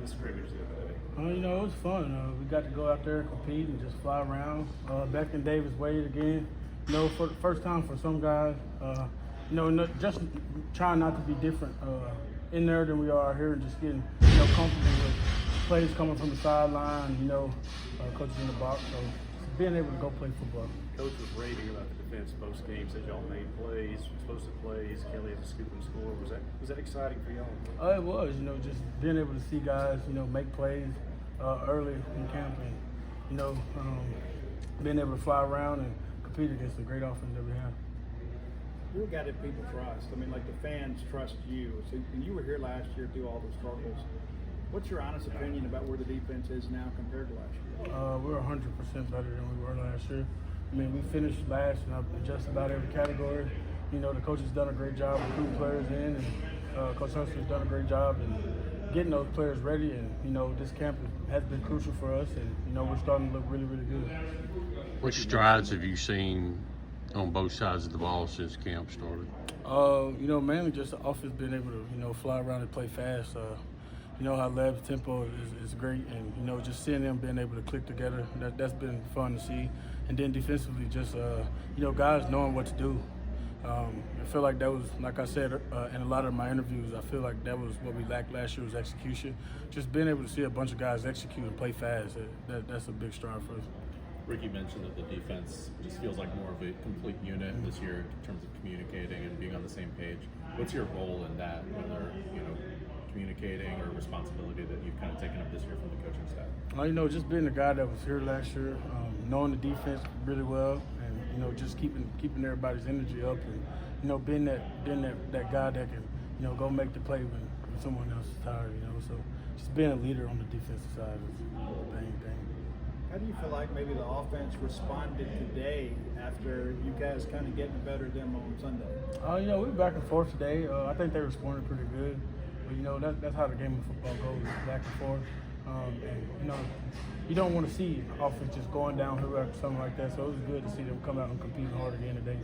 the scrimmage the other day? It was fun. We got to go out there and compete and just fly around. Back in Davis Wade again. For the first time for some guys. Just trying not to be different in there than we are here, and just getting comfortable with plays coming from the sideline. Coaches in the box. So being able to go play football. Coach was raving about the defense post game. Said y'all made plays, explosive plays. Kelly had to scoop and score. Was that exciting for y'all? It was. Just being able to see guys, make plays early in camp, and being able to fly around and compete against the great offense that we have. You're a guy that people trust. Like the fans trust you. So when you were here last year through all the struggles, what's your honest opinion about where the defense is now compared to last year? We're 100% better than we were last year. We finished last in just about every category. The coach has done a great job recruiting players in, and Coach Huxley's done a great job in getting those players ready. And this camp has been crucial for us, and we're starting to look really, really good. What strides have you seen on both sides of the ball since camp started? Mainly just the offense being able to, fly around and play fast. How Lab's tempo is great, and, just seeing them being able to click together, that's been fun to see. And then defensively, just, guys knowing what to do. I feel like that was, like I said in a lot of my interviews, I feel like that was what we lacked last year was execution. Just being able to see a bunch of guys execute and play fast, that's a big stride for us. Ricky mentioned that the defense just feels like more of a complete unit this year in terms of communicating and being on the same page. What's your role in that, whether communicating or responsibility that you've kind of taken up this year from the coaching staff? Just being the guy that was here last year, knowing the defense really well, and just keeping everybody's energy up, and being that guy that can go make the play when someone else is tired. So just being a leader on the defensive side is the main thing. How do you feel like maybe the offense responded today after you guys kind of getting better than them on Sunday? We were back and forth today. I think they responded pretty good. But, that's how the game of football goes, back and forth. And you don't want to see offense just going downhill after something like that. So it was good to see them come out and compete hard again today.